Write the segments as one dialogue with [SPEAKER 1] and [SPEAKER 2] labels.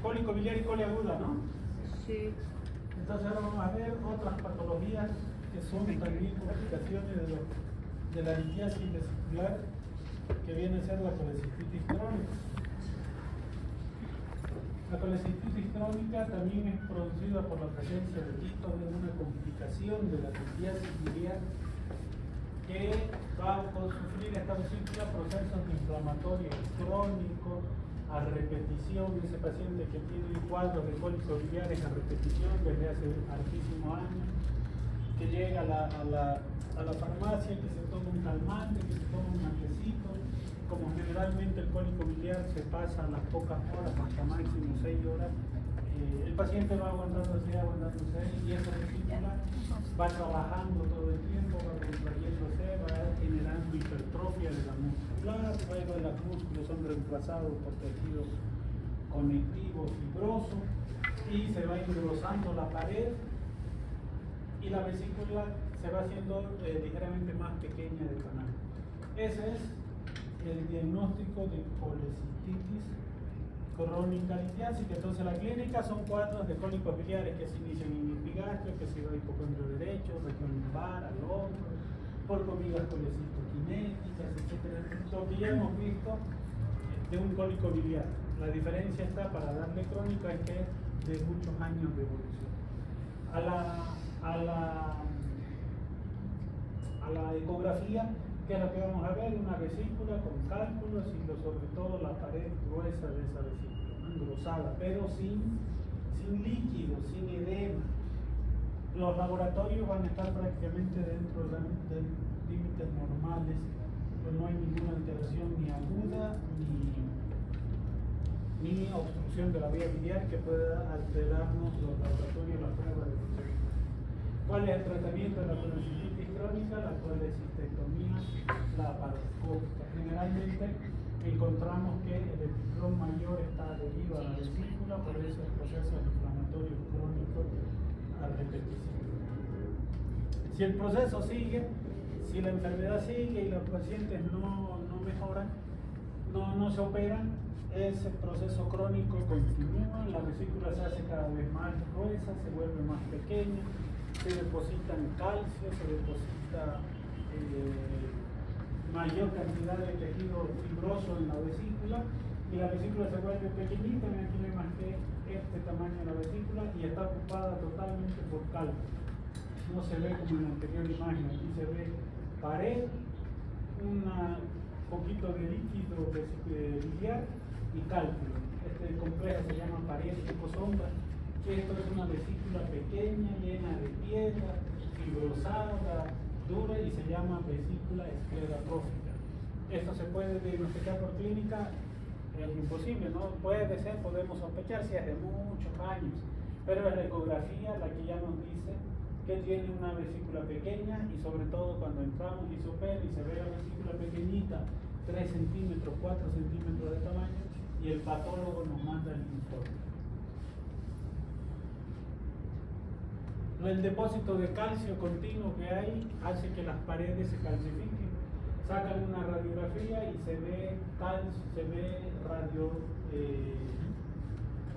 [SPEAKER 1] cólico biliar y coli aguda, ¿no?
[SPEAKER 2] Sí.
[SPEAKER 1] Entonces ahora vamos a ver otras patologías que son también complicaciones de la litiasis vesicular, que viene a ser la colecistitis crónica. La colecistitis crónica también es producida por la presencia de quistos, de una complicación de la litiasis biliar que va a sufrir esta vesícula procesos inflamatorios crónicos a repetición. Ese paciente que tiene cuadros de cólicos biliares a repetición desde hace hartísimos años, que llega a la farmacia, que se toma un calmante, que se toma un matecito. Como generalmente el cólico biliar se pasa a las pocas horas, hasta máximo 6 horas, el paciente va aguantándose y esa vesícula va trabajando todo el tiempo, va contrayéndose, va generando hipertrofia de la muscular, luego los músculos son reemplazados por tejido conectivo fibroso y se va engrosando la pared y la vesícula se va haciendo ligeramente más pequeña de tamaño. Ese es el diagnóstico de colecistitis crónica litiásica. Entonces la clínica son cuadros de cólicos biliares que se inician en el epigastrio, que se va a hipocondrio derecho, región lumbar, al hombro, por comidas colecitoquinéticas, etc. Lo que ya hemos visto de un cólico biliar. La diferencia está, para darle crónica, es que es de muchos años de evolución. A la ecografía, que es lo que vamos a ver, una vesícula con cálculos y sobre todo la pared gruesa de esa vesícula, ¿no? Engrosada, pero sin líquido, sin edema. Los laboratorios van a estar prácticamente dentro de límites normales, pues no hay ninguna alteración ni aguda ni obstrucción de la vía biliar que pueda alterarnos los laboratorios, la prueba de función. ¿Cuál es el tratamiento de la colecistitis crónica? La colecistectomía laparoscópica. Generalmente encontramos que el epiclón mayor está adherido a la vesícula por esos procesos inflamatorios crónicos a repetición. Si el proceso sigue, si la enfermedad sigue y los pacientes no mejoran, no se operan, ese proceso crónico continúa, la vesícula se hace cada vez más gruesa, se vuelve más pequeña, se deposita calcio, se deposita mayor cantidad de tejido fibroso en la vesícula y la vesícula se vuelve pequeñita. Aquí no hay más que este tamaño de la vesícula y está ocupada totalmente por calcio. No se ve como en la anterior imagen, aquí se ve pared, un poquito de líquido biliar y cálculo. Este complejo se llama pared tipo sombra. Esto es una vesícula pequeña, llena de piedra, fibrosada, dura y se llama vesícula esclerotrófica. Esto se puede diagnosticar por clínica, es imposible, ¿no? Puede ser, podemos sospechar si es de muchos años, pero es la ecografía la que ya nos dice que tiene una vesícula pequeña y sobre todo cuando entramos y se opera y se ve la vesícula pequeñita, 3 centímetros, 4 centímetros de tamaño y el patólogo nos manda el informe. El depósito de calcio continuo que hay hace que las paredes se calcifiquen. Sacan una radiografía y se ve calcio, se ve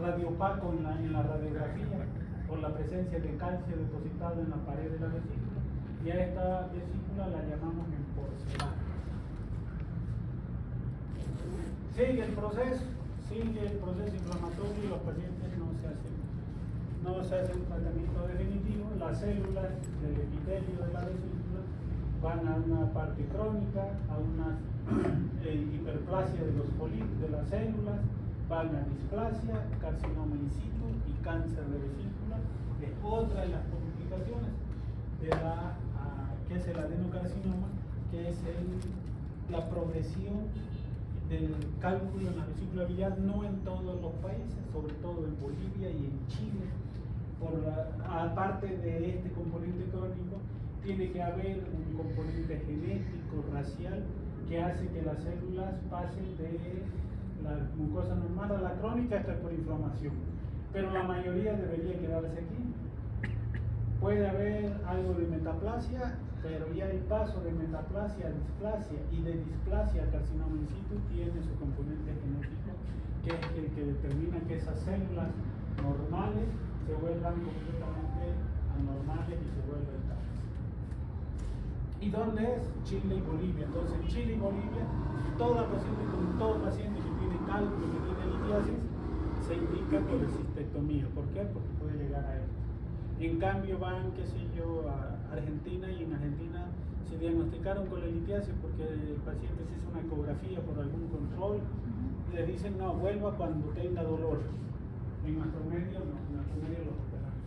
[SPEAKER 1] radiopaco en la radiografía por la presencia de calcio depositado en la pared de la vesícula, y a esta vesícula la llamamos en porcelana. Sigue el proceso inflamatorio y los pacientes no se hace un tratamiento definitivo. Las células del epitelio de la vesícula van a una parte crónica, a una hiperplasia de las células, van a displasia, carcinoma in situ y cáncer de vesícula. Es otra de las complicaciones que es el adenocarcinoma, que es la progresión del cálculo en la vesícula biliar, no en todos los países, sobre todo en Bolivia y en Chile. Aparte de este componente crónico, tiene que haber un componente genético, racial, que hace que las células pasen de la mucosa normal a la crónica. Esto es por inflamación, pero la mayoría debería quedarse aquí. Puede haber algo de metaplasia, pero ya el paso de metaplasia a displasia y de displasia a carcinoma in situ tiene su componente genético que es el que determina que esas células normales se vuelvan completamente anormales y se vuelven cáncer. ¿Y dónde es? Chile y Bolivia. Entonces, en Chile y Bolivia, todo paciente que tiene cálculo, que tiene litiasis, se indica colecistectomía. ¿Por qué? Porque puede llegar a esto. En cambio van, qué sé yo, a Argentina, y en Argentina se diagnosticaron con la litiasis porque el paciente se hizo una ecografía por algún control y le dicen no, vuelva cuando tenga dolor. En nuestro medio no, en nuestro medio los operamos.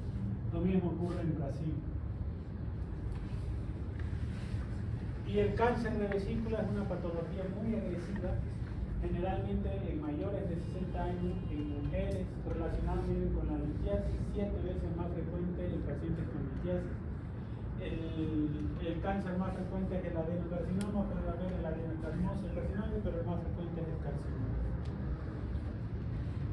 [SPEAKER 1] Lo mismo ocurre en Brasil. Y el cáncer de vesícula es una patología muy agresiva, generalmente en mayores de 60 años, en mujeres, relacionadamente con la litiasis, 7 veces más frecuente en pacientes con litiasis. El cáncer más frecuente es el adenocarcinoma, puede haber el adenocarcinoso, el carcinoma, pero el más frecuente es el carcinoma.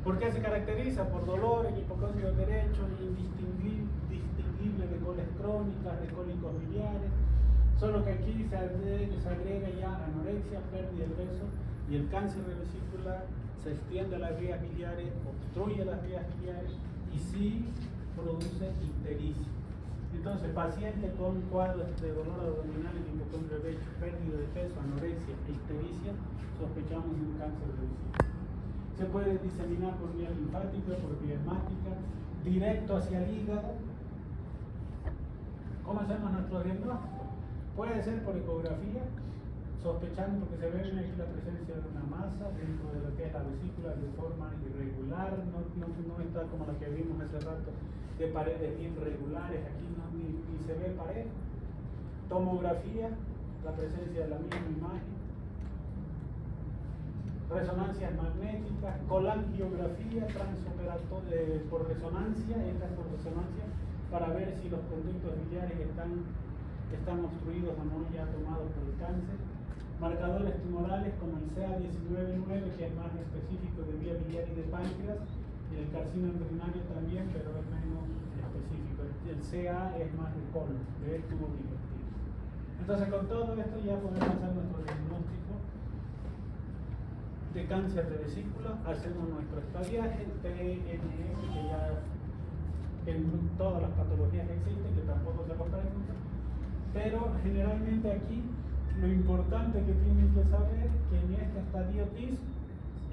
[SPEAKER 1] ¿Por qué se caracteriza? Por dolor en hipocondrio derecho, indistinguible de coles crónicas, de cólicos biliares, solo que aquí se agrega ya anorexia, pérdida de peso, y el cáncer de vesícula se extiende a las vías biliares, obstruye las vías biliares y sí produce ictericia. Entonces, paciente con cuadros de dolor abdominal en hipocondrio derecho, pérdida de peso, anorexia, ictericia, sospechamos de un cáncer de vesícula. Se puede diseminar por vía linfática, por vía hemática, directo hacia el hígado. ¿Cómo hacemos nuestro diagnóstico? Puede ser por ecografía, sospechando porque se ve aquí la presencia de una masa dentro de lo que es la vesícula de forma irregular, no está como la que vimos hace rato, de paredes bien regulares, aquí no, ni se ve pared. Tomografía, la presencia de la misma imagen. Resonancias magnéticas, colangiografía transoperatoria por resonancia, esta es por resonancia, para ver si los conductos biliares están obstruidos o no, ya tomados por el cáncer. Marcadores tumorales como el CA19-9, que es más específico de vía biliar y de páncreas, y el carcinoma embrionario también, pero es menos específico. El CA es más de colon, de tubo digestivo. Entonces, con todo esto ya podemos hacer nuestro diagnóstico de cáncer de vesícula, hacemos nuestro estadiaje, TNF, que ya en todas las patologías existen, que tampoco se lo preguntan, pero generalmente aquí lo importante que tienen que saber que en este estadio TIS,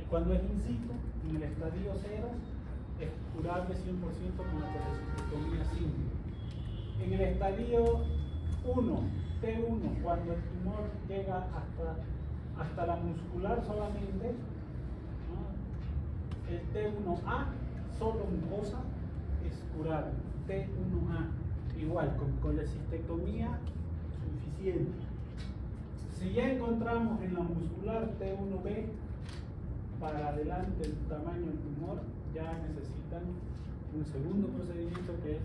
[SPEAKER 1] cuando es in situ, en el estadio 0, es curable 100% con la colecistectomía simple. En el estadio 1, T1, cuando el tumor llega hasta la muscular solamente, ¿no? El T1A, solo mucosa, es curable. T1A, igual, con colecistectomía suficiente. Si ya encontramos en la muscular T1B, para adelante el tamaño del tumor, ya necesitan un segundo procedimiento que es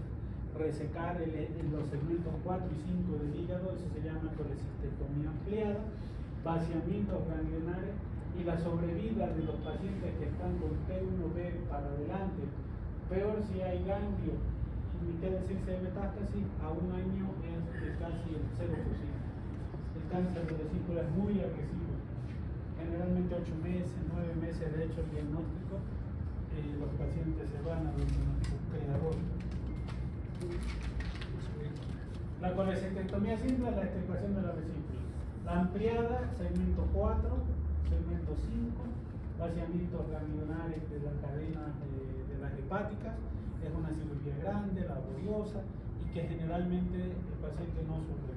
[SPEAKER 1] resecar los segmentos 4 y 5 del hígado, eso se llama colecistectomía ampliada, vaciamientos ganglionares y la sobrevida de los pacientes que están con T1B para adelante. Peor si hay ganglio, ni qué decir si hay metástasis, a un año es de casi el 0%. El cáncer de vesícula es muy agresivo. Generalmente 8 meses, 9 meses de hecho el diagnóstico, los pacientes se van a donde nuestro creador. La colecistectomía simple es la extirpación de la vesícula. La ampliada, segmento 4, segmento 5, vaciamientos ganglionares de la cadena de las hepáticas, es una cirugía grande, laboriosa y que generalmente el paciente no sufre.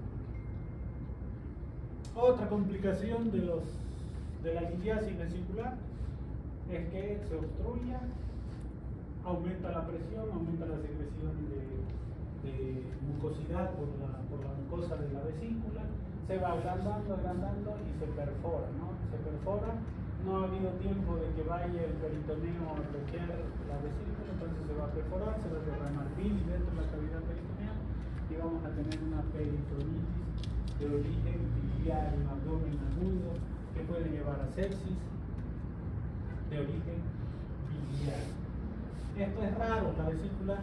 [SPEAKER 1] Otra complicación de la litiasis vesicular es que se obstruya, aumenta la presión, aumenta la secreción de mucosidad por la mucosa de la vesícula, se va agrandando y se perfora, ¿no? Se perfora, no ha habido tiempo de que vaya el peritoneo a bloquear la vesícula, entonces se va a perforar, se va a derramar bilis dentro de la cavidad peritoneal y vamos a tener una peritonitis de origen biliar, un abdomen agudo que puede llevar a sepsis de origen biliar. Esto es raro, la vesícula,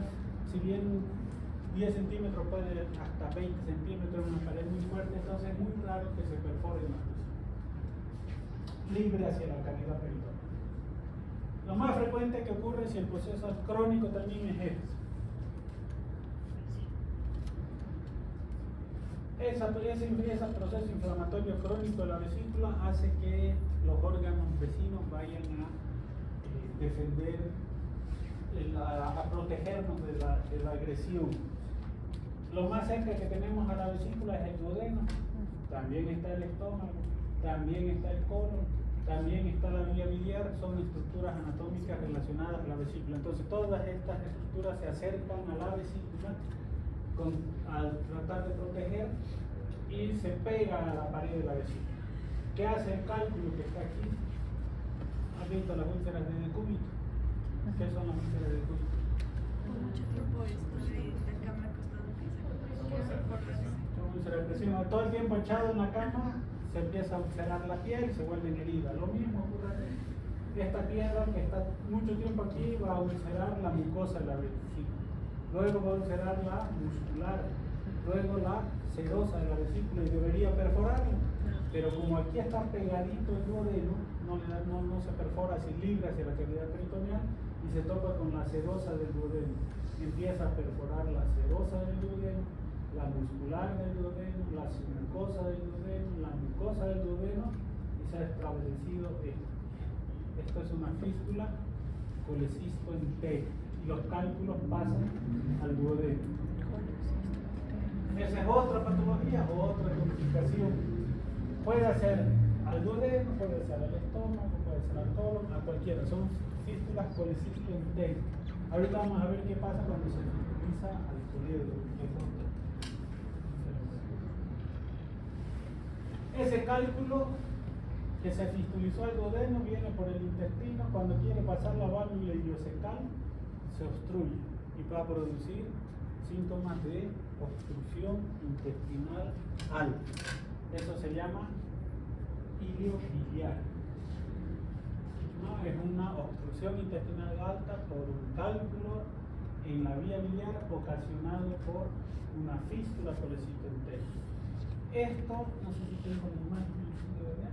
[SPEAKER 1] si bien 10 centímetros puede hasta 20 centímetros, una pared muy fuerte, entonces es muy raro que se perfore la vesícula. Libre hacia la cavidad peritoneal. Lo más frecuente que ocurre si el proceso crónico también es esto. Ese proceso inflamatorio crónico de la vesícula hace que los órganos vecinos vayan a defender, a protegernos de la agresión. Lo más cerca que tenemos a la vesícula es el duodeno, también está el estómago, también está el colon, también está la vía biliar, son estructuras anatómicas relacionadas a la vesícula. Entonces todas estas estructuras se acercan a la vesícula al tratar de proteger y se pegan a la pared de la vesícula. ¿Qué hace el cálculo que está aquí? ¿Has visto las úlceras de decúbito? ¿Qué son las úlceras de decúbito?
[SPEAKER 2] Por mucho tiempo estoy en cama acostado que
[SPEAKER 1] todo el tiempo echado en la cama se empieza a ulcerar la piel y se vuelven heridas. Lo mismo ocurre aquí. Esta piedra que está mucho tiempo aquí va a ulcerar la mucosa de la vesícula, luego va a ulcerar la muscular, luego la sedosa de la vesícula y debería perforarla, pero como aquí está pegadito el duodeno, no se perfora, se libra hacia la cavidad peritoneal y se topa con la sedosa del duodeno. Empieza a perforar la sedosa del duodeno, la muscular del duodeno, la mucosa del duodeno, la mucosa del duodeno y se ha establecido esto. Esto es una fístula colecisto en T y los cálculos pasan al duodeno. Esa es otra patología, otra complicación. Puede ser al duodeno, puede ser al estómago, puede ser al colon, a cualquiera. Son fístulas colecisto en T. Ahorita vamos a ver qué pasa cuando se fistuliza al poliedro. Ese cálculo que se fistulizó al duodeno viene por el intestino. Cuando quiere pasar la válvula ileocecal, se obstruye y va a producir síntomas de obstrucción intestinal alta. Eso se llama ileobiliar. ¿No? Es una obstrucción intestinal alta por un cálculo en la vía biliar ocasionado por una fístula colecistentérica. Esto, no sé si tengo la imagen, ¿verdad?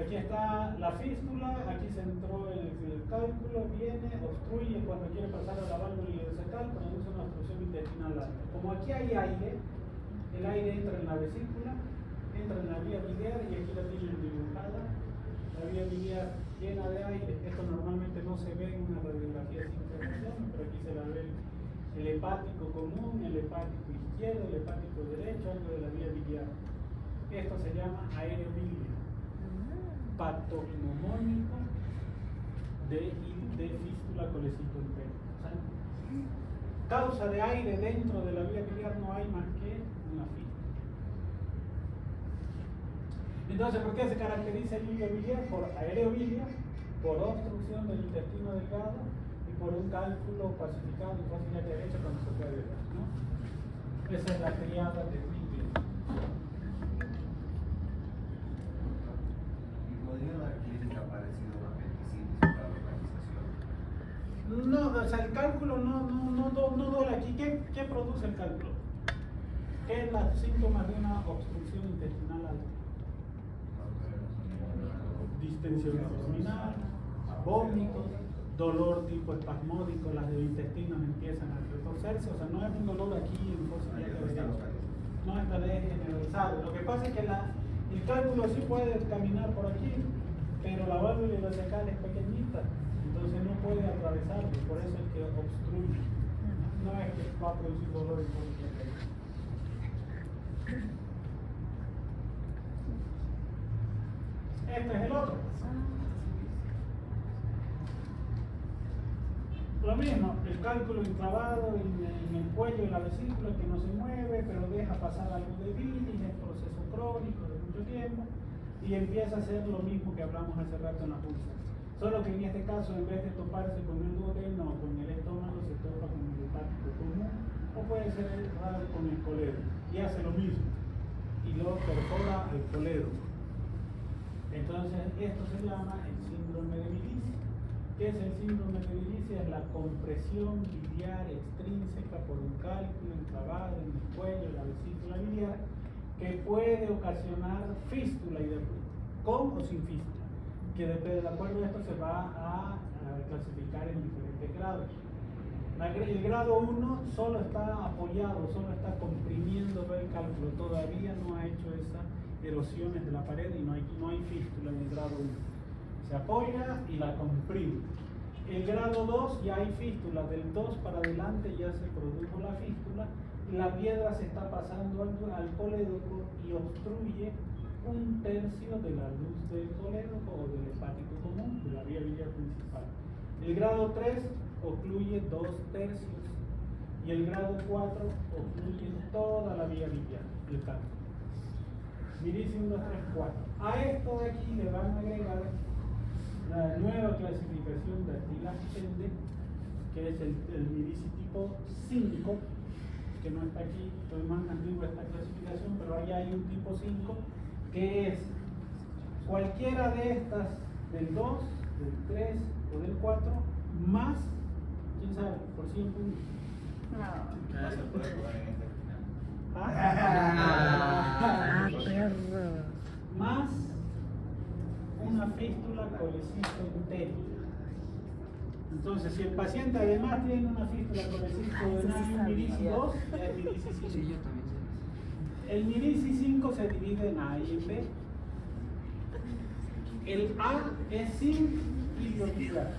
[SPEAKER 1] Aquí está la fístula, aquí se entró el cálculo, viene, obstruye cuando quiere pasar a la válvula ileocecal, produce una obstrucción intestinal alta. Como aquí hay aire, el aire entra en la vesícula, entra en la vía biliar y aquí la tienen dibujada, la vía biliar llena de aire. Esto normalmente no se ve en una radiografía sin intervención, pero aquí se la ve el hepático común, el hepático izquierdo, el hepático derecho, algo de la vía biliar. Esto se llama aerobilia, patognomónico de fístula colecistentérica. O sea, causa de aire dentro de la vía biliar no hay más que una fístula. Entonces, ¿por qué se caracteriza el hilo biliar? Por aerobilia, por obstrucción del intestino delgado y por un cálculo pacificado y fácil de derecha cuando se puede ver, ¿no? Esa es la triada de Winkler.
[SPEAKER 3] ¿Podría dar clínica parecida a una apendicitis para la organización?
[SPEAKER 1] No, o sea, el cálculo no duele aquí. ¿Qué produce el cálculo? ¿Qué es los síntomas de una obstrucción intestinal alta? Distensión abdominal, vómitos, dolor tipo espasmódico, las del intestino empiezan a retorcerse, o sea, no es un dolor aquí en fosa ilíaca derecha, no está generalizado. Lo que pasa es que el cálculo sí puede caminar por aquí, pero la válvula ileocecal es pequeñita, entonces no puede atravesarlo, por eso es que obstruye. No es que va a producir dolor en fosa ilíaca derecha. Este es el otro. Lo mismo, el cálculo enclavado en el cuello de la vesícula que no se mueve, pero deja pasar algo de bilis, es proceso crónico de mucho tiempo, y empieza a hacer lo mismo que hablamos hace rato en la pulsa. Solo que en este caso, en vez de toparse con el duodeno o con el estómago, se topa con el hepático común, o puede ser raro con el coledro, y hace lo mismo, y lo perfora el coledro. Entonces, esto se llama el síndrome de bilicia. ¿Qué es el síndrome de bilicia? Es la compresión biliar extrínseca por un cálculo enclavado en el cuello de la vesícula biliar que puede ocasionar fístula y con o sin fístula. que de acuerdo a esto se va a clasificar en diferentes grados. El grado 1 solo está apoyado, solo está comprimiendo el cálculo, todavía no ha hecho esas erosiones de la pared y no hay fístula en el grado 1. Se apoya y la comprime. El grado 2 ya hay fístula, del 2 para adelante ya se produjo la fístula, la piedra se está pasando al colédoco y obstruye 1/3 de la luz del colédoco o del hepático común, de la vía biliar principal. El grado 3 ocluye 2/3 y el grado 4 ocluye toda la vía biliar, el cálculo. Mirici 1, 2, 3, 4. A esto de aquí le van a agregar la nueva clasificación de Attila-Stende, que es el Mirici tipo 5, que no está aquí, estoy más antiguo esta clasificación, pero ahí hay un tipo 5, que es cualquiera de estas, del 2, del 3 o del 4, más, quién sabe, por 100 puntos.
[SPEAKER 3] No se puede jugar en este final.
[SPEAKER 1] Más una fístula colecisto-entérica. Entonces, si el paciente además tiene una fístula colecisto-entérica, Mirici 2, ya es Mirici 5.
[SPEAKER 4] Sí, yo también sé.
[SPEAKER 1] El Mirici 5 se divide en A y en B. El A es sin iliobiliar.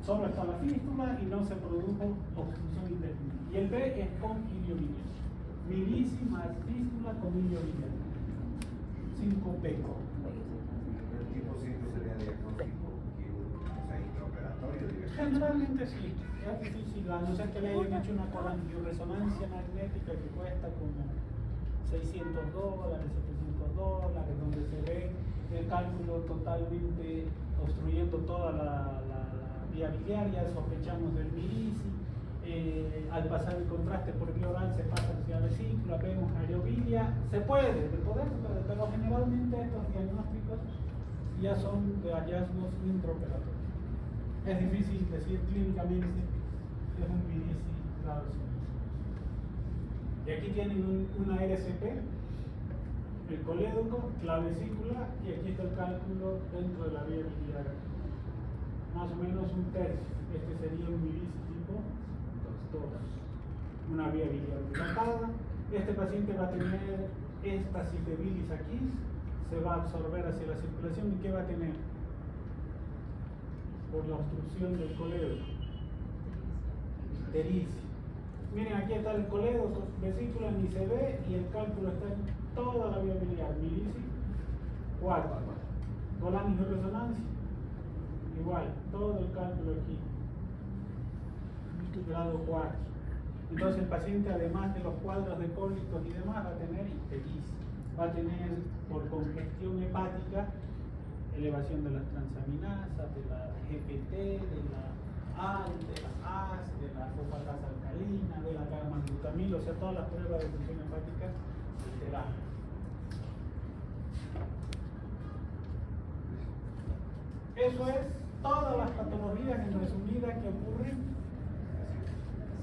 [SPEAKER 1] Solo está la fístula y no se produjo obstrucción indefinida. Y el B es con iliobiliar. Mirici más fístula con iliobiliar. 5B.
[SPEAKER 3] El tipo 5 sería diagnóstico quirúrgico, o sea, intraoperatorio directo.
[SPEAKER 1] Generalmente sí, es difícil, a no ser que le hayan hecho una resonancia magnética que cuesta como $600, $700, donde se ve el cálculo totalmente obstruyendo toda la vía biliar, ya sospechamos del Mirici. Al pasar el contraste por vía oral se pasa hacia la vesícula, vemos aerobilia, se puede, pero generalmente estos diagnósticos ya son de hallazgos intraoperatorios. Es difícil decir clínicamente que es un Mirici grado 5. Y aquí tienen una RCP, el colédoco, la vesícula, y aquí está el cálculo dentro de la vía biliar. Más o menos 1/3. Este sería un Mirici tipo 2. Una vía biliar dilatada. Este paciente va a tener esta cipebilis aquí, se va a absorber hacia la circulación. ¿Y qué va a tener? Por la obstrucción del colédoco. Ictericia. Miren, aquí está el colédoco, vesícula ni se ve y el cálculo está en toda la vía biliar. Mirici 4. Golanis de resonancia. Igual, todo el cálculo aquí. Grado 4. Entonces el paciente, además de los cuadros de cólicos y demás, va a tener ictericia. Va a tener, por congestión hepática, elevación de las transaminasas, de la GPT, de la AL, de las AS, de la fosfatasa alcalina, de la gamma-glutamil, o sea, todas las pruebas de función hepática alteradas. Eso es todas las patologías en resumida que ocurren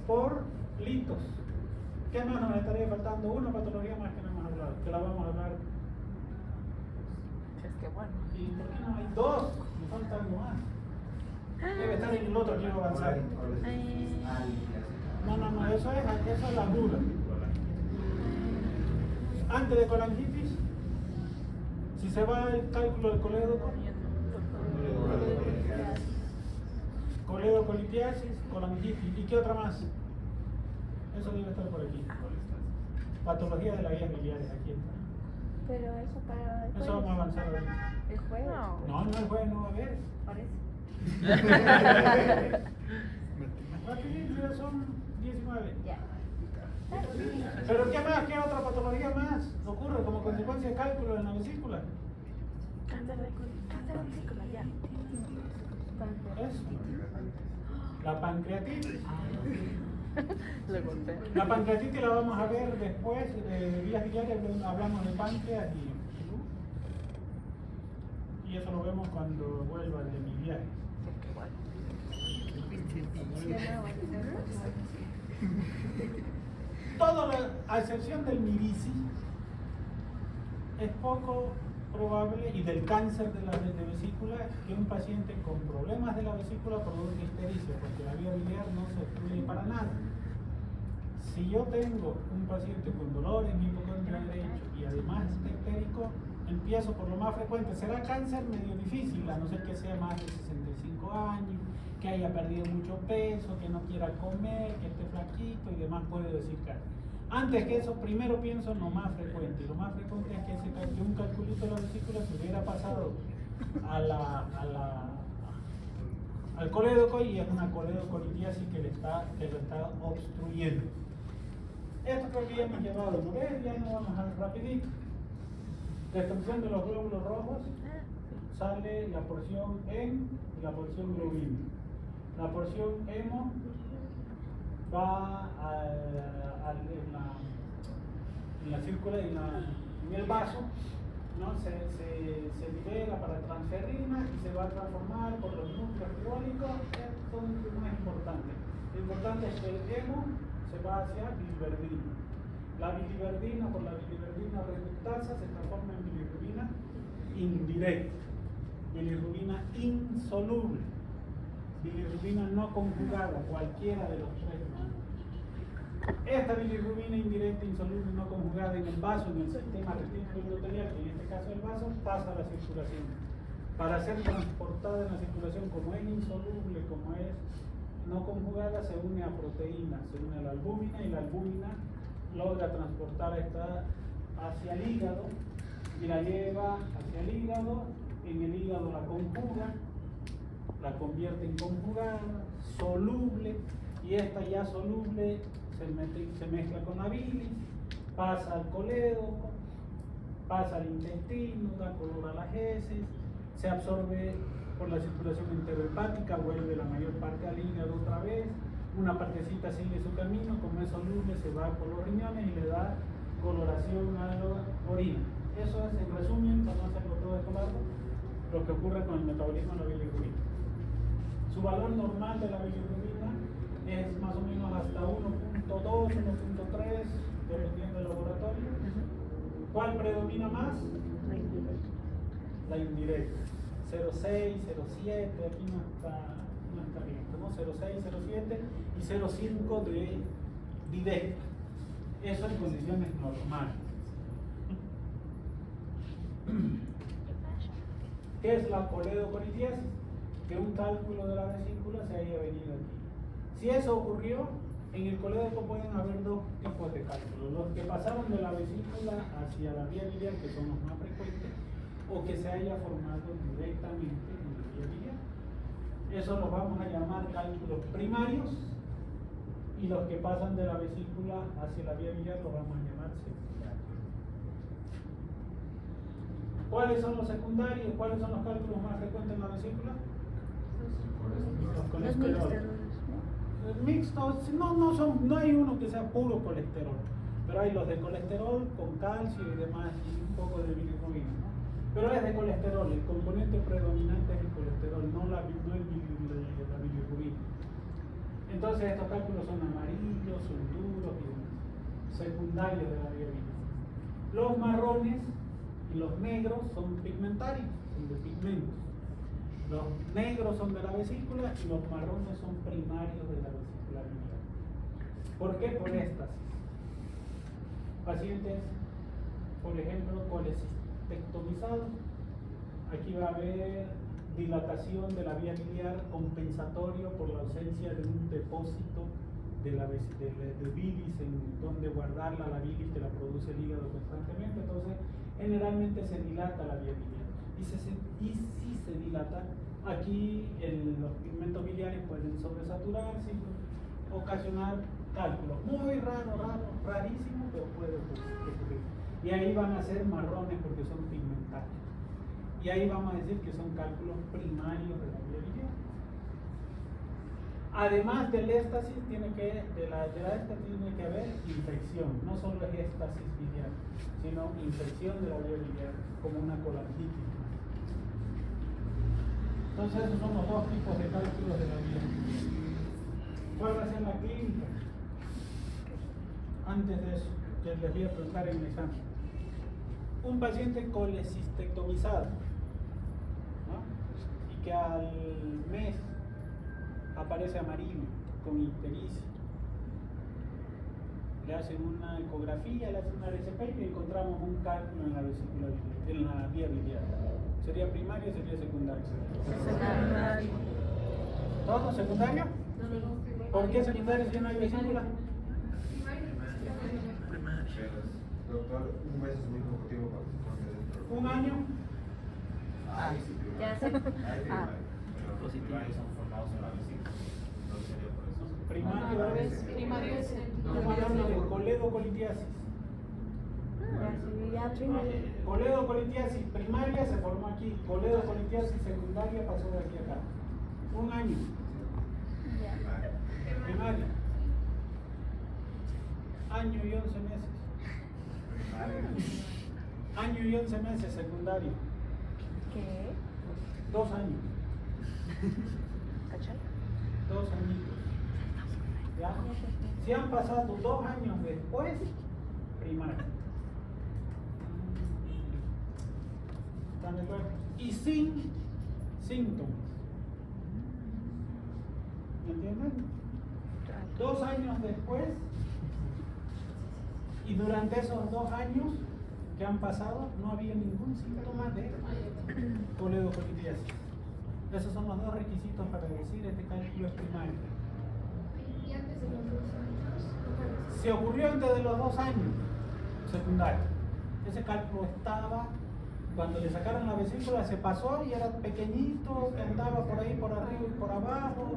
[SPEAKER 1] por litos. ¿Qué más nos estaría faltando? Una patología más que no hemos hablado, que la vamos a hablar.
[SPEAKER 2] Es que bueno.
[SPEAKER 1] ¿Y por qué no hay 2? Me falta algo más. Debe estar en el otro, quiero avanzar. No, eso es la dura. Antes de colangitis, si se va el cálculo del colédoco, coledocolitis, colangitis. ¿Y qué otra más? Eso debe estar por aquí. Patología de las vías biliares, aquí está.
[SPEAKER 5] Pero eso para el
[SPEAKER 1] Eso vamos a avanzar ahorita.
[SPEAKER 5] El jueves.
[SPEAKER 1] No, el jueves no va a haber.
[SPEAKER 5] Parece.
[SPEAKER 1] Ya son 19.
[SPEAKER 5] Ya.
[SPEAKER 1] ¿Pero qué más? ¿Qué otra patología más ocurre como consecuencia de cálculo en la vesícula?
[SPEAKER 5] Cáncer de vesícula, ya.
[SPEAKER 1] Eso. La pancreatitis.
[SPEAKER 2] Le golpeé.
[SPEAKER 1] La pancreatitis la vamos a ver después de vías biliares, hablamos de páncreas y eso lo vemos cuando vuelva de mi viaje. Todo, a excepción del Mirici, es poco probable, y del cáncer de la vesícula, que un paciente con problemas de la vesícula produzca ictericia, porque la vía biliar no se obstruye para nada. Si yo tengo un paciente con dolor en mi hipocondrio derecho y además está ictérico, empiezo por lo más frecuente. Será cáncer medio difícil, a no ser que sea más de 65 años, que haya perdido mucho peso, que no quiera comer, que esté flaquito y demás, puede decir cáncer. Antes que eso, primero pienso en lo más frecuente. Y lo más frecuente es que un calculito de la vesícula se hubiera pasado al colédoco, y es una coledocolitíasis que lo está obstruyendo. Esto creo que ya hemos llevado, ¿no ves? Ya nos vamos a ver rapidito. Destrucción de los glóbulos rojos, sale la porción hemo y la porción globina. La porción hemo va en la círcula, en el vaso, ¿no? Se libera para transferrina y se va a transformar por los núcleos fibrólicos. Esto no es importante. Lo importante es que el hemo se va hacia biliverdina. La biliverdina, por la biliverdina reductasa, se transforma en bilirrubina indirecta, bilirrubina insoluble, bilirrubina no conjugada, cualquiera de los tres. Esta bilirrubina indirecta, insoluble, no conjugada en el vaso, en el sistema retículo endotelial, que en este caso el vaso, pasa a la circulación. Para ser transportada en la circulación, como es insoluble, como es no conjugada, se une a proteína, se une a la albúmina, y la albúmina logra transportar esta hacia el hígado y la lleva hacia el hígado. En el hígado la conjuga, la convierte en conjugada, soluble, y esta ya soluble se mezcla con la bilis, pasa al colédoco, pasa al intestino, da color a las heces, se absorbe por la circulación enterohepática, vuelve la mayor parte al hígado otra vez, una partecita sigue su camino, como es soluble se va por los riñones y le da coloración a la orina. Eso es, en resumen, para no hacerlo todo esto largo, lo que ocurre con el metabolismo de la bilirrubina. Su valor normal de la bilirrubina es más o menos hasta 1.2, 1.3, dependiendo del laboratorio. ¿Cuál predomina más? La indirecta. 0.6, 0.7, aquí no está listo, ¿no? 0.6, 0.7 y 0.5 de directa. Eso en condiciones normales. ¿Qué es la coledocolitíasis? Que un cálculo de la vesícula se haya venido aquí. Si eso ocurrió, en el colédoco pueden haber dos tipos de cálculos: los que pasaron de la vesícula hacia la vía biliar, que son los más frecuentes, o que se haya formado directamente en la vía biliar. Eso los vamos a llamar cálculos primarios, y los que pasan de la vesícula hacia la vía biliar los vamos a llamar secundarios. ¿Cuáles son los secundarios? ¿Cuáles son los cálculos más frecuentes en la vesícula? Los colesterol. Mixtos, no hay uno que sea puro colesterol, pero hay los de colesterol con calcio y demás, y un poco de bilirrubina, ¿no? Pero es de colesterol, el componente predominante es el colesterol, no la bilirrubina. Entonces estos cálculos son amarillos, son duros y demás, secundarios de la vía biliar. Los marrones y los negros son pigmentarios, son de pigmentos. Los negros son de la vesícula y los marrones son primarios de la vesícula biliar. ¿Por qué? Por éstasis. Pacientes, por ejemplo, colecistectomizados, aquí va a haber dilatación de la vía biliar compensatorio por la ausencia de un depósito de bilis en donde guardarla, la bilis que la produce el hígado constantemente. Entonces, generalmente se dilata la vía biliar. Y si se dilata, aquí los pigmentos biliares pueden sobresaturarse y ocasionar cálculos. Muy rarísimo, pero puede ocurrir. Y ahí van a ser marrones porque son pigmentarios. Y ahí vamos a decir que son cálculos primarios de la vía biliar. Además del éstasis, de la éstasis tiene que haber infección. No solo es éstasis biliar, sino infección de la vía biliar, como una colangitis. Entonces esos son los dos tipos de cálculos de la vía biliar. ¿Cuál va a ser la clínica? Antes de eso, que les voy a preguntar en el examen. un paciente colecistectomizado, ¿no? Y que al mes aparece amarillo, con ictericia. Le hacen una ecografía, le hacen una RCP y encontramos un cálculo en la vesícula biliar, en la vía biliar. ¿Sería primario o sería secundario?
[SPEAKER 5] Secundario.
[SPEAKER 1] ¿Todo secundario? ¿Por qué secundario si no hay vesícula?
[SPEAKER 3] Pero, doctor, un mes es muy poco tiempo para que se forme dentro.
[SPEAKER 1] ¿Un año?
[SPEAKER 3] Ahí sí,
[SPEAKER 5] Ya sé.
[SPEAKER 3] Ahí primario. Pero los primarios son formados en la vesícula. Entonces sería por eso.
[SPEAKER 1] Primario.
[SPEAKER 2] Primario es
[SPEAKER 1] Estamos hablando de coledocolitiasis.
[SPEAKER 5] Ya primero.
[SPEAKER 1] Coledocolitiasis primaria se formó aquí. Coledocolitiasis secundaria pasó de aquí a acá. Un año.
[SPEAKER 5] Ya.
[SPEAKER 1] Primaria. Año y 11 meses. Año y 11 meses secundario.
[SPEAKER 5] ¿Qué?
[SPEAKER 1] 2 años.
[SPEAKER 5] ¿Cachai?
[SPEAKER 1] 2 añitos. ¿Ya? Si han pasado 2 años después, primaria. ¿Están de acuerdo? Y sin síntomas. ¿Me entienden? 2 años después, y durante esos 2 años que han pasado, no había ningún síntoma de coledocolitiasis. Esos son los 2 requisitos para decir este cálculo es primario.
[SPEAKER 2] ¿Y antes de los 2 años?
[SPEAKER 1] Se ocurrió antes de los 2 años, secundario. Ese cálculo estaba, cuando le sacaron la vesícula se pasó y era pequeñito, que andaba por ahí, por arriba y por abajo,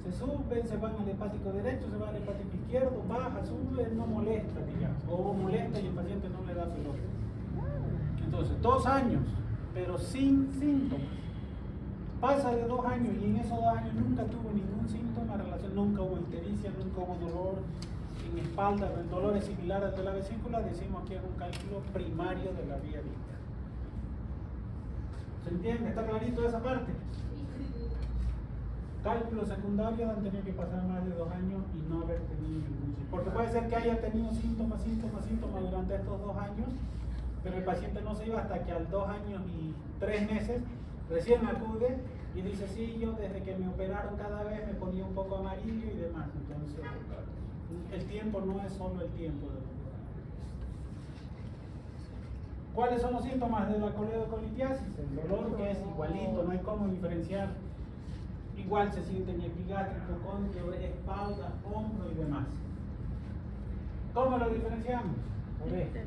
[SPEAKER 1] se suben, se van al hepático derecho, se van al hepático izquierdo, baja, sube, no molesta, digamos, o molesta y el paciente no le da pelota. Entonces, 2 años, pero sin síntomas. Pasa de 2 años y en esos 2 años nunca tuvo ningún síntoma, nunca hubo ictericia, nunca hubo dolor en espalda, el dolor es similar al de la vesícula, decimos que es un cálculo primario de la vía biliar. ¿Se entiende? ¿Está clarito esa parte? Cálculo secundario han tenido que pasar más de 2 años y no haber tenido ningún síntoma. Porque puede ser que haya tenido síntomas durante estos 2 años, pero el paciente no se iba hasta que al 2 años y 3 meses recién acude y dice, sí, yo desde que me operaron cada vez me ponía un poco amarillo y demás. Entonces, el tiempo no es solo el tiempo. ¿Cuáles son los síntomas de la coledocolitiasis? El dolor, que es igualito, no hay cómo diferenciar. Igual se siente en epigástrico, cóndilo, espalda, hombro y demás. ¿Cómo lo diferenciamos? Por esto.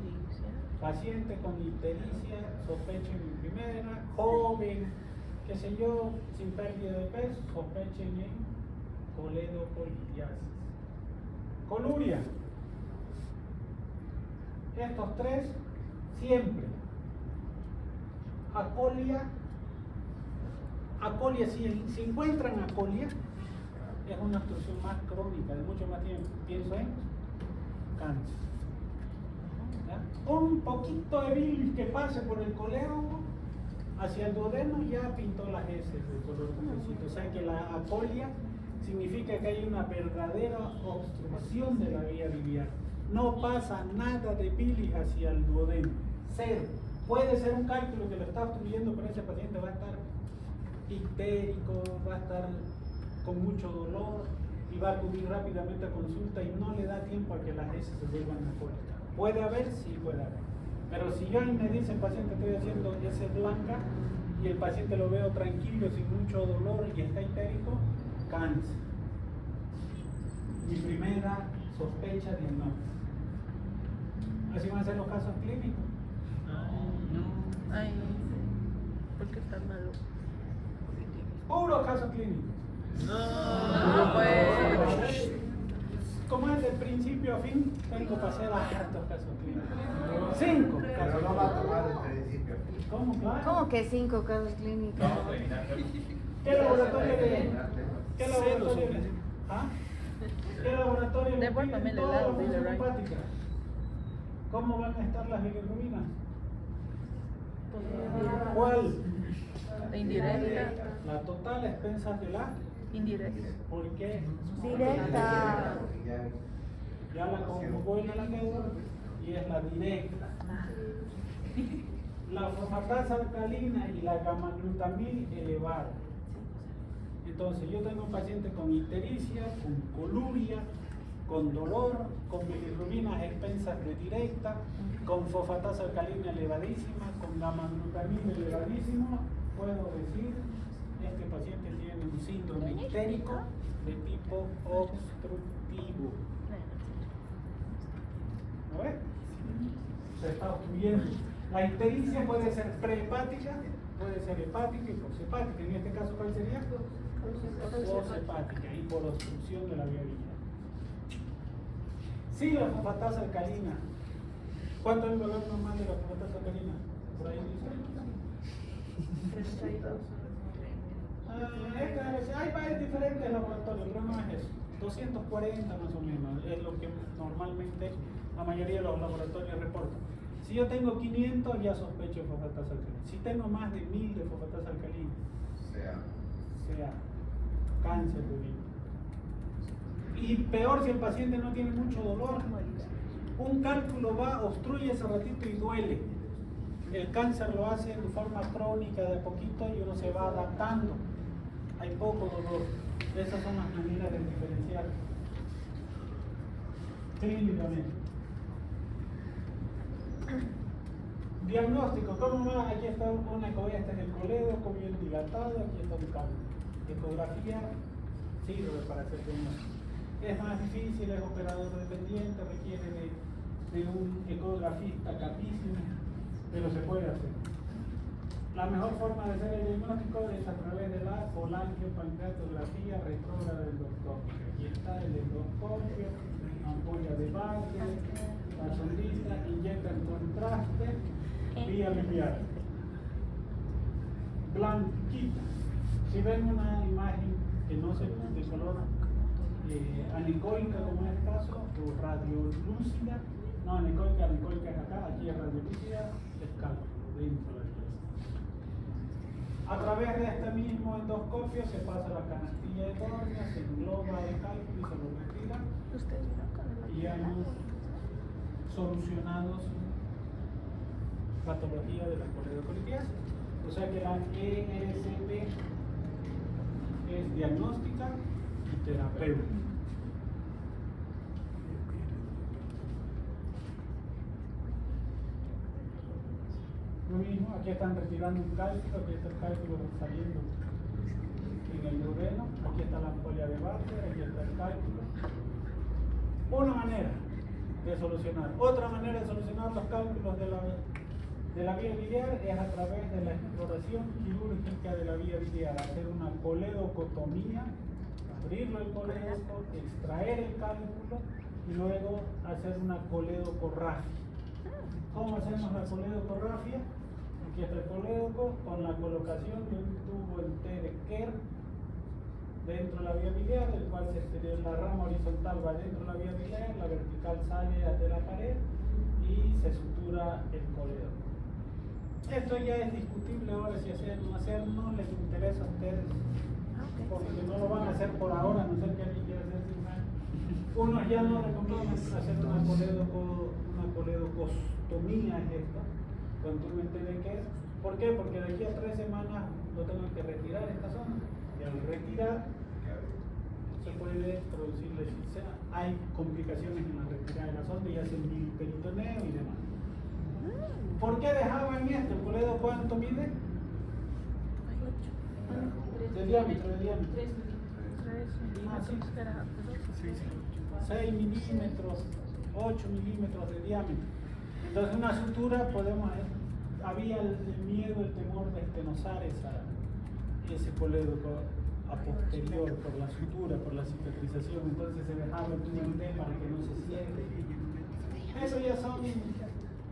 [SPEAKER 1] Paciente con ictericia, sospechen en primera, joven, qué sé yo, sin pérdida de peso, sospechen en coledocolitiasis. Coluria. Estos 3 siempre. Acolia, si encuentran acolia, es una obstrucción más crónica, de mucho más tiempo. Pienso en cáncer. ¿Ya? Un poquito de bilis que pase por el colédoco hacia el duodeno ya pintó las heces de color cafecito. O sea que la acolia significa que hay una verdadera obstrucción de la vía biliar. No pasa nada de bilis hacia el duodeno. 0. Puede ser un cálculo que lo está obstruyendo, pero ese paciente va a estar ictérico, va a estar con mucho dolor y va a acudir rápidamente a consulta y no le da tiempo a que las heces se vuelvan alcohólicas. ¿Puede haber? Sí, puede haber. Pero si yo me dice el paciente estoy haciendo heces blanca y el paciente lo veo tranquilo, sin mucho dolor y está ictérico, cáncer. Mi primera sospecha diagnóstica. ¿Así van a ser los casos clínicos?
[SPEAKER 4] No. Ay, ¿por qué tan malo?
[SPEAKER 1] Puros casos clínicos.
[SPEAKER 4] No, pues.
[SPEAKER 1] Como es de principio a fin, tengo que hacer hartos casos clínicos. 5
[SPEAKER 3] Pero
[SPEAKER 1] casos
[SPEAKER 3] no va a
[SPEAKER 1] clínicos.
[SPEAKER 3] tomar el principio.
[SPEAKER 1] ¿Cómo? Claro.
[SPEAKER 5] ¿Cómo que 5 casos clínicos?
[SPEAKER 1] ¿Qué laboratorio le? ¿Qué
[SPEAKER 4] Cero
[SPEAKER 1] laboratorio
[SPEAKER 4] son.
[SPEAKER 1] le? ¿Ah? ¿Qué laboratorio le
[SPEAKER 4] Devuélvame
[SPEAKER 1] piden
[SPEAKER 4] el
[SPEAKER 1] toda la
[SPEAKER 4] helado,
[SPEAKER 1] función
[SPEAKER 4] dile, Ray.
[SPEAKER 1] hepática? ¿Cómo van a estar las bilirrubinas? ¿Cuál?
[SPEAKER 4] La indirecta.
[SPEAKER 1] La total a expensas de la.
[SPEAKER 4] Indirecta.
[SPEAKER 1] ¿Por qué?
[SPEAKER 5] Directa.
[SPEAKER 1] Ya la conjugó en la deuda y es la directa. la fosfatasa alcalina y la gamma-glutamil elevada. Entonces, yo tengo un paciente con ictericia, con coluria, con dolor, con bilirrubinas expensas redirectas, con fosfatasa alcalina elevadísima, con gamma-glutamil elevadísimo. Puedo decir, este paciente tiene un síndrome ictérico de tipo obstructivo. ¿Lo ves? Se está obstruyendo. La ictericia puede ser prehepática, puede ser hepática y poshepática. En este caso, ¿cuál sería? Poshepática y por obstrucción de la vía biliar. Sí, la fosfatasa alcalina. ¿Cuánto es el valor normal de la fosfatasa alcalina? Por ahí dice.
[SPEAKER 2] 32.
[SPEAKER 1] Hay varios diferentes laboratorios, pero no es eso. 240 más o menos, es lo que normalmente la mayoría de los laboratorios reportan. Si yo tengo 500, ya sospecho de fosfatasa alcalina. Si tengo más de 1000 de fosfatasa alcalina, sea cáncer de orina. Y peor si el paciente no tiene mucho dolor. Un cálculo va, obstruye ese ratito y duele. El cáncer lo hace de forma crónica de a poquito y uno se va adaptando. Hay poco dolor. Esas son las maneras de diferenciar clínicamente. Diagnóstico, ¿cómo va? Aquí está una ecografía, este es el colédoco bien dilatado, aquí está un cálculo. Ecografía sirve para hacer diagnóstico. Es más difícil, es operador dependiente, requiere de un ecografista capísimo, pero se puede hacer. La mejor forma de hacer el diagnóstico es a través de la colangiopancreatografía retrógrada endoscópica. Aquí está el endoscopio, ampolla de Barger, la sondita, inyecta en contraste, vía biliar. Blanquita. Si ven una imagen que no se de color anecoica como en este caso, o radiolúcida, no anecoica es acá, aquí es radiolúcida, es cálculo dentro de la pieza. A través de este mismo endoscopio se pasa la canastilla de córnea, se engloba el cálculo y se lo retira. Y hemos solucionado su patología de la coledocolitiasis. O sea que la ESP es diagnóstica y terapéutica. Lo mismo, aquí están retirando un cálculo, aquí está el cálculo saliendo en el duodeno, aquí está la ampolla de Barger, aquí está el cálculo. Una manera de solucionar. Otra manera de solucionar los cálculos de la vía biliar es a través de la exploración quirúrgica de la vía biliar, hacer una coledocotomía, abrirlo el colédoco, extraer el cálculo y luego hacer una coledocorrafia. ¿Cómo hacemos la coledocorrafia? Aquí está el colédoco con la colocación de un tubo en T de Kerr dentro de la vía biliar, el cual la rama horizontal va dentro de la vía biliar, la vertical sale de la pared y se sutura el colédoco. Esto ya es discutible ahora si hacer o no hacer, no les interesa a ustedes, porque no lo van a hacer por ahora, a no ser que alguien quiera hacer sin más. Unos ya no recomiendan hacer una coledocostomía, es esta, con tubo en T de Kerr. ¿Por qué? Porque de aquí a 3 semanas lo tengo que retirar esta zona. Y al retirar se puede producir lesión. Hay complicaciones en la retirada de la sonda y hacen peritoneo y demás. ¿Por qué dejaban esto? ¿El coledo cuánto mide? De diámetro. 6 milímetros, 8 milímetros de diámetro. Entonces una sutura había el miedo, el temor de estenosar ese colédoco a posterior por la sutura, por la cicatrización, entonces se dejaba el tubo en T para que no se siente. Eso ya son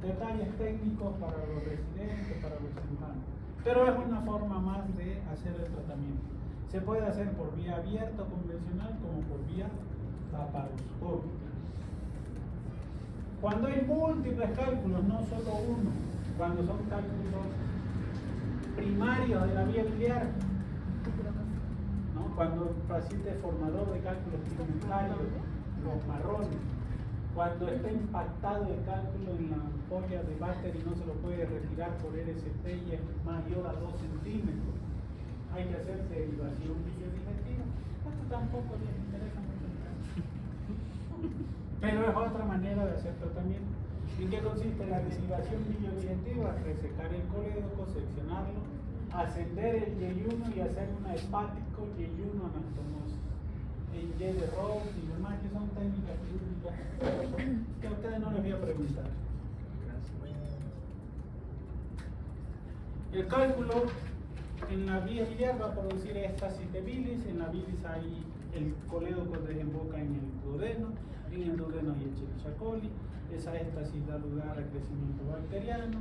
[SPEAKER 1] detalles técnicos para los residentes, para los cirujanos, pero es una forma más de hacer el tratamiento. Se puede hacer por vía abierta convencional como por vía laparoscópica. Cuando hay múltiples cálculos, no solo uno, cuando son cálculos primarios de la vía biliar, ¿no? Cuando el paciente es formador de cálculos pigmentarios, los marrones, Cuando está impactado el cálculo en la ampolla de váter y no se lo puede retirar por RCT y es mayor a 2 centímetros, hay que hacer derivación biodigestiva. Esto tampoco les interesa mucho. Pero es otra manera de hacer tratamiento. ¿En qué consiste la derivación biodigestiva? Resecar el colédoco, seccionarlo, ascender el Y1 y hacer una hepático Y1 anastomosis. El Y de Rose y demás, que son técnicas quirúrgicas que a ustedes no les voy a preguntar. El cálculo en la vía biliar va a producir éstasis de bilis. En la bilis hay el colédoco desemboca en el duodeno. En el duodeno hay Escherichia coli. Esa éstasis da lugar al crecimiento bacteriano.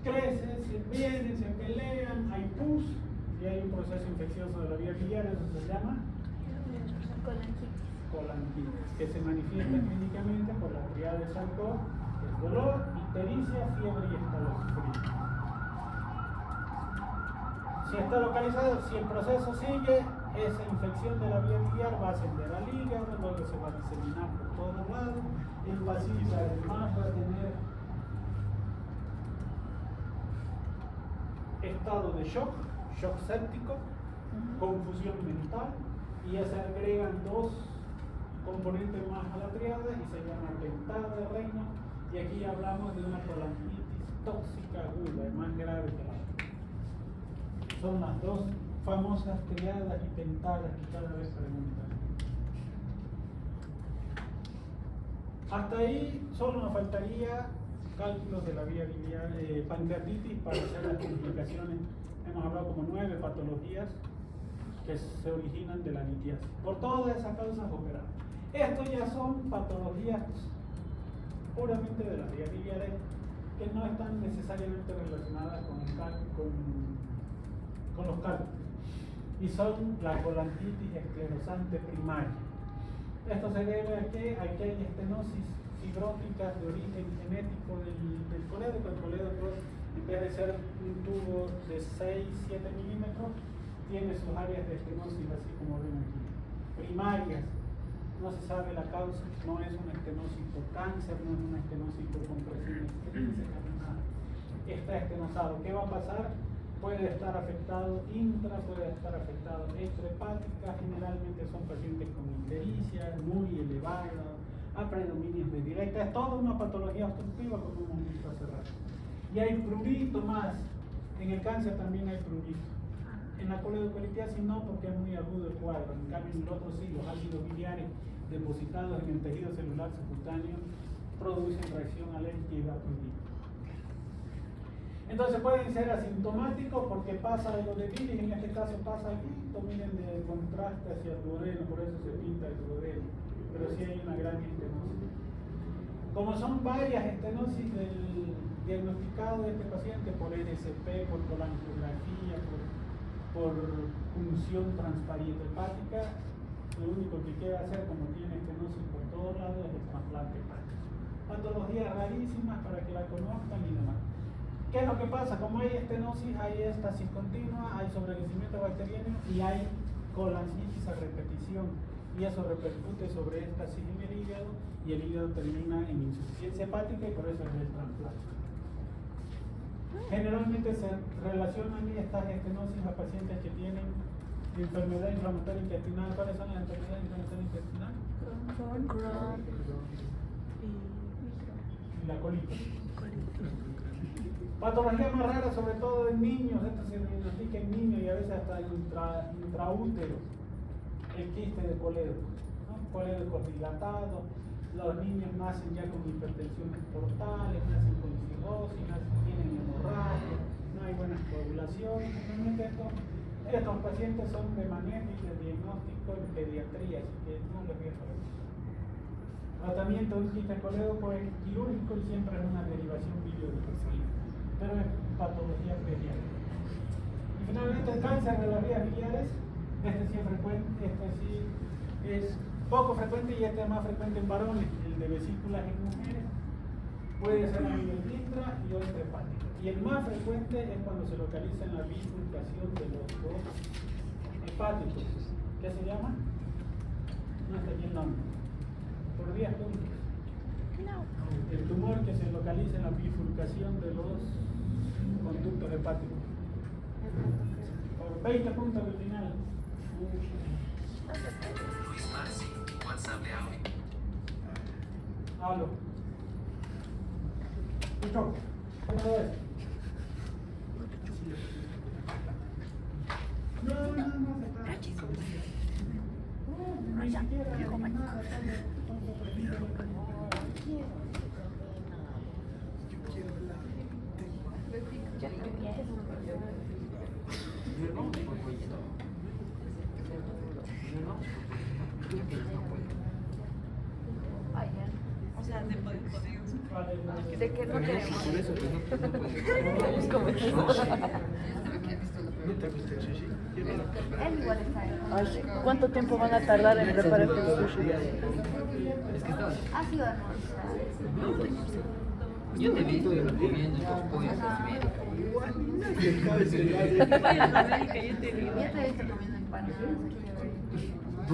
[SPEAKER 1] Crecen, se vienen, se pelean, hay pus y hay un proceso infeccioso de la vía biliar, eso se llama colanquitis, que se manifiesta clínicamente por la triada de Charcot, el dolor, ictericia, fiebre y escalofrío. Si está localizado, si el proceso sigue, esa infección de la vía biliar va a ascender al hígado, luego se va a diseminar por todos lados. El paciente además va a tener estado de shock séptico, confusión mental, y ya se agregan 2 componentes más a la triada y se llama dentada de reino, y aquí hablamos de una colangitis tóxica aguda, es más grave que la otra. Son las 2 famosas triadas y pentadas que cada vez preguntan. Hasta ahí solo nos faltaría cálculos de la vía biliar, pancreatitis para hacer las complicaciones. Hemos hablado como 9 patologías que se originan de la litiasis. Por todas esas causas operadas. Estos ya son patologías puramente de la vía biliar que no están necesariamente relacionadas con los cálculos. Y son la colangitis esclerosante primaria. Esto se debe a que aquí hay estenosis fibróticas de origen genético del colédoco. El colédoco, en vez de ser un tubo de 6-7 milímetros, tiene sus áreas de estenosis, así como ven aquí. Primarias, no se sabe la causa, no es una estenosis por cáncer, no es una estenosis por compresión extrínseca, nada. Está estenosado. ¿Qué va a pasar? Puede estar afectado puede estar afectado extrahepática. Generalmente son pacientes con ictericia muy elevada, a predominios de directa. Es toda una patología obstructiva, como hemos visto hace rato. Y hay prurito más. En el cáncer también hay prurito. En la coledocolitis no, porque es muy agudo el cuadro. En cambio, en el otro sí, los ácidos biliares depositados en el tejido celular subcutáneo producen reacción alérgica y da prurito. Entonces pueden ser asintomáticos porque pasa algo de bilis, en este caso pasa aquí, miren de contraste hacia el duodeno, por eso se pinta el duodeno, pero sí hay una gran estenosis. Como son varias estenosis del diagnosticado de este paciente por RCP, por colangiografía, por punción transparente hepática, lo único que queda hacer, como tiene estenosis por todos lados, es el trasplante hepático. Patologías rarísimas para que la conozcan y demás. ¿Qué es lo que pasa? Como hay estenosis, hay éstasis continua, hay sobrecrecimiento bacteriano y hay colangitis a repetición. Y eso repercute sobre éstasis en el hígado y el hígado termina en insuficiencia hepática y por eso es el trasplante. Generalmente se relacionan estas estenosis a pacientes que tienen enfermedad inflamatoria intestinal. ¿Cuáles son las enfermedades inflamatorias intestinales?
[SPEAKER 4] Crohn
[SPEAKER 1] Y la colitis. Patología más rara, sobre todo en niños, esto se diagnostica en niños y a veces hasta intraútero, el quiste de colédoco, ¿no? Colédocos dilatados, los niños nacen ya con hipertensiones portales, nacen con cirrosis, tienen hemorragia, no hay buena coagulación. Realmente estos pacientes son de manejo y de diagnóstico en pediatría, así que no les voy a saber. Tratamiento de un quiste de colédoco es quirúrgico y siempre es una derivación biodigestiva, pero es patología pediátrica. Y finalmente el cáncer de las vías biliares, este sí es frecuente, este sí es poco frecuente y este es más frecuente en varones. El de vesículas en mujeres puede ser a nivel intra y otro hepático. Y el más frecuente es cuando se localiza en la bifurcación de los dos hepáticos. ¿Qué se llama? No está aquí el nombre. Por vías públicas. El tumor que se localiza en la bifurcación de los conductos hepáticos. Por 20 puntos al final.
[SPEAKER 6] Luis Marci, WhatsApp de audio.
[SPEAKER 1] Hablo. Escucho. ¿Cómo ves? Ni siquiera.
[SPEAKER 2] O sea, de poder.
[SPEAKER 5] ¿De qué no queremos? Él igual está ahí.
[SPEAKER 4] ¿Cuánto tiempo van a tardar en preparar el sushi?
[SPEAKER 5] Ha sido almorzar.
[SPEAKER 7] Yo te he visto comiendo estos pollos en América.
[SPEAKER 2] Pollo en América, yo te digo.
[SPEAKER 5] Ya te he visto comiendo empanadas.